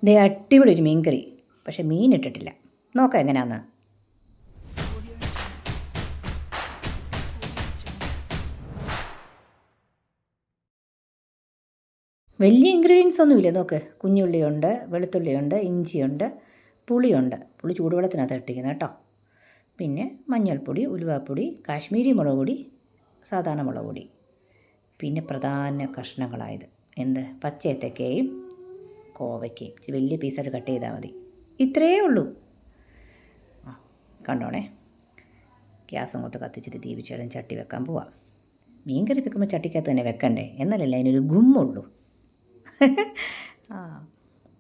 ദേ അടിപൊളി ഒരു മീൻ കറി, പക്ഷെ മീൻ ഇട്ടിട്ടില്ല. നോക്കാം എങ്ങനെയാന്ന്. വലിയ ഇൻഗ്രീഡിയൻസ് ഒന്നുമില്ല. നോക്ക്, കുഞ്ഞുള്ളിയുണ്ട്, വെളുത്തുള്ളിയുണ്ട്, ഇഞ്ചിയുണ്ട്, പുളിയുണ്ട്. പുളി ചൂടുവെള്ളത്തിനകത്ത് ഇട്ടിരിക്കുന്നത് കേട്ടോ. പിന്നെ മഞ്ഞൾപ്പൊടി, ഉലുവാപ്പൊടി, കാശ്മീരി മുളക് പൊടി, സാധാരണ മുളക് പൊടി. പിന്നെ പ്രധാന കഷ്ണങ്ങളായത് എന്ത്, പച്ചയേത്തക്കയും കോവയ്ക്കയും വലിയ പീസായിട്ട് കട്ട് ചെയ്താൽ മതി. ഇത്രയേ ഉള്ളൂ. കണ്ടോണേ. ഗ്യാസ് അങ്ങോട്ട് കത്തിച്ചിട്ട് തീ വെച്ചാലും ചട്ടി വെക്കാൻ പോവാം. മീൻ കറി വെക്കുമ്പോൾ ചട്ടിക്കകത്ത് തന്നെ വെക്കണ്ടേ, എന്നാലല്ലേ അതിനൊരു ഗുമ്മുള്ളൂ.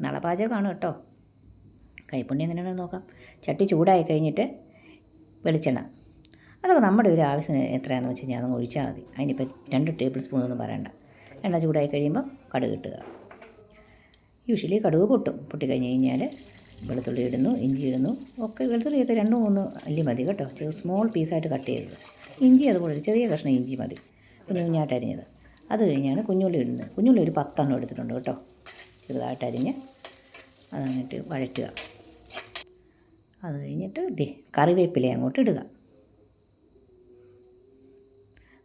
നളപാചകമാണ് കേട്ടോ. കൈപ്പുണ്യം എങ്ങനെയാണെന്ന് നോക്കാം. ചട്ടി ചൂടായി കഴിഞ്ഞിട്ട് വെളിച്ചെണ്ണ, അതൊക്കെ നമ്മുടെ ഒരു ആവശ്യത്തിന് എത്രയാണെന്ന് വെച്ച് കഴിഞ്ഞാൽ അതങ്ങ് ഒഴിച്ചാൽ മതി. അതിനിപ്പോൾ 2 ടേബിൾ സ്പൂണൊന്നും പറയണ്ട. എണ്ണ ചൂടായി കഴിയുമ്പോൾ കടുക് ഇട്ടുക. യൂഷ്വലി കടുക് പൊട്ടിക്കഴിഞ്ഞ് കഴിഞ്ഞാൽ വെളുത്തുള്ളി ഇടുന്നു, ഇഞ്ചി ഇടുന്നു. ഒക്കെ വെളുത്തുള്ളിയൊക്കെ 2-3 അല്ലി മതി കേട്ടോ. സ്മോൾ പീസായിട്ട് കട്ട് ചെയ്തത്. ഇഞ്ചി അതുപോലെ ഒരു ചെറിയ കഷ്ണം ഇഞ്ചി മതി, കുഞ്ഞായിട്ട് അരിഞ്ഞത്. അത് കഴിഞ്ഞാണ് കുഞ്ഞുള്ളി ഇടുന്നത്. കുഞ്ഞുള്ളി ഒരു 10 എണ്ണം എടുത്തിട്ടുണ്ട് കേട്ടോ, ചെറുതായിട്ട് അരിഞ്ഞ്. അതങ്ങിട്ട് വഴറ്റുക. അത് കഴിഞ്ഞിട്ട് കറിവേപ്പില അങ്ങോട്ട് ഇടുക.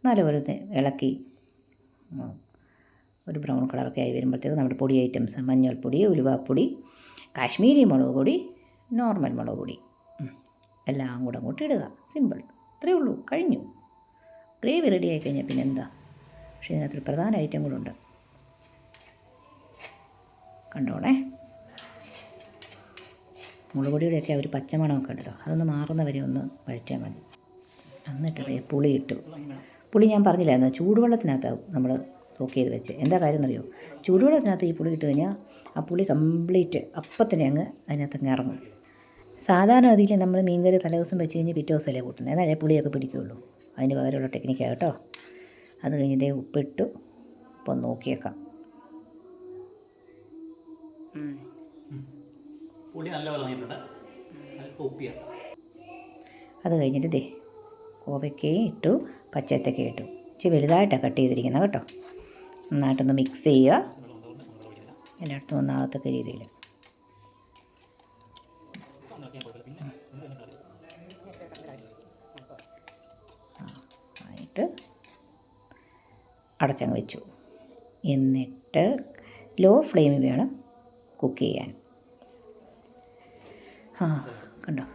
നല്ലപോലെ ഇളക്കി ഒരു ബ്രൗൺ കളറൊക്കെ ആയി വരുമ്പോഴത്തേക്ക് നമ്മുടെ പൊടി ഐറ്റംസ്, മഞ്ഞൾപ്പൊടി, ഉലുവാപ്പൊടി, കാശ്മീരി മുളക് പൊടി, നോർമൽ മുളക് പൊടി എല്ലാം കൂടെ അങ്ങോട്ട് ഇടുക. സിമ്പിൾ, ഇത്രയേ ഉള്ളൂ, കഴിഞ്ഞു. ഗ്രേവി റെഡി ആയി കഴിഞ്ഞാൽ പിന്നെ എന്താ. പക്ഷേ ഇതിനകത്തൊരു പ്രധാന ഐറ്റം കൂടെ ഉണ്ട്. കണ്ടോണേ. മുളക് പൊടിയുടെയൊക്കെ ഒരു പച്ചമണമൊക്കെ ഉണ്ടല്ലോ, അതൊന്ന് മാറുന്നവരെ ഒന്ന് വഴറ്റിയാൽ മതി. എന്നിട്ട് പുളി ഇട്ടു. പുളി ഞാൻ പറഞ്ഞില്ലായിരുന്നു, ചൂടുവെള്ളത്തിനകത്ത് നമ്മൾ സോക്ക് ചെയ്ത് വെച്ച്. എന്താ കാര്യം എന്നറിയോ, ചൂടുവെള്ളത്തിനകത്ത് ഈ പുളി ഇട്ട് കഴിഞ്ഞാൽ ആ പുളി കംപ്ലീറ്റ് അപ്പം തന്നെ അങ്ങ് അതിനകത്ത് ഇറങ്ങും. സാധാരണ ഗതിയിൽ നമ്മൾ മീൻകറി തലേദിവസം വെച്ച് കഴിഞ്ഞ് പിറ്റേ ദിവസമല്ലേ കൂട്ടുന്നത്, എന്നാലേ പുളിയൊക്കെ പിടിക്കുകയുള്ളൂ. അതിന് പകരമുള്ള ടെക്നിക്കാണ് കേട്ടോ. അത് കഴിഞ്ഞ് ഉപ്പിട്ടു. അപ്പോൾ നോക്കിയേക്കാം. അത് കഴിഞ്ഞിട്ട് കോവയ്ക്കയും ഇട്ടു, പച്ചത്തേക്കയും ഇട്ടു. ഇച്ചിരി വലുതായിട്ടാണ് കട്ട് ചെയ്തിരിക്കുന്നത് കേട്ടോ. നന്നായിട്ടൊന്ന് മിക്സ് ചെയ്യുക, എല്ലായിടത്തും ഒന്നാകത്തക്ക രീതിയിൽ. ആയിട്ട് അടച്ചങ്ങ് വെച്ചു. എന്നിട്ട് ലോ ഫ്ലെയിമിൽ വേണം കുക്ക് ചെയ്യാൻ. കണ്ടോ,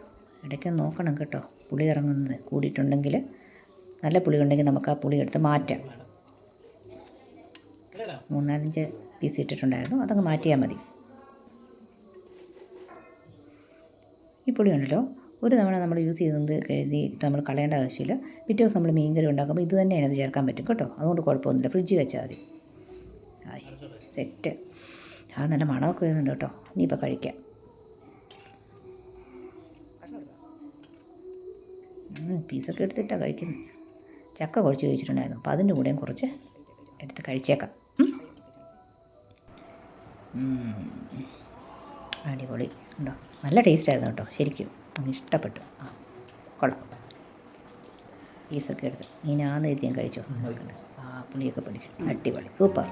ഇടയ്ക്കൊന്ന് നോക്കണം കേട്ടോ, പുളി ഇറങ്ങുന്നത് കൂടിയിട്ടുണ്ടെങ്കിൽ. നല്ല പുളി ഉണ്ടെങ്കിൽ നമുക്ക് ആ പുളി എടുത്ത് മാറ്റാം. 3-4 പീസ് ഇട്ടിട്ടുണ്ടായിരുന്നു, അതങ്ങ് മാറ്റിയാൽ മതി. ഈ പുളി ഉണ്ടല്ലോ, ഒരു തവണ നമ്മൾ യൂസ് ചെയ്തത് കരുതി നമ്മൾ കളയേണ്ട ആവശ്യമില്ല. പിറ്റേ ദിവസം നമ്മൾ മീൻ കറി ഉണ്ടാക്കുമ്പോൾ ഇത് തന്നെ അതിനകത്ത് ചേർക്കാൻ പറ്റും കേട്ടോ. അതുകൊണ്ട് കുഴപ്പമൊന്നുമില്ല, ഫ്രിഡ്ജിൽ വെച്ചാൽ മതി. സെറ്റ്. നല്ല മണമൊക്കെ വരുന്നുണ്ട് കേട്ടോ. ഇനിയിപ്പോൾ കഴിക്കാം. പീസൊക്കെ എടുത്തിട്ടാണ് കഴിക്കുന്നത്. ചക്ക കുഴച്ച് കഴിച്ചിട്ടുണ്ടായിരുന്നു, അപ്പോൾ അതിൻ്റെ കൂടെയും കുറച്ച് എടുത്ത് കഴിച്ചേക്കാം. അടിപൊളി ഉണ്ടോ, നല്ല ടേസ്റ്റായിരുന്നു കേട്ടോ. ശരിക്കും അങ്ങ് ഇഷ്ടപ്പെട്ടു. കൊള്ളാം. പീസൊക്കെ എടുത്ത് ഇനാന്ന് എഴുതിയും കഴിച്ചോ. പുളിയൊക്കെ പിടിച്ച് അടിപൊളി, സൂപ്പർ.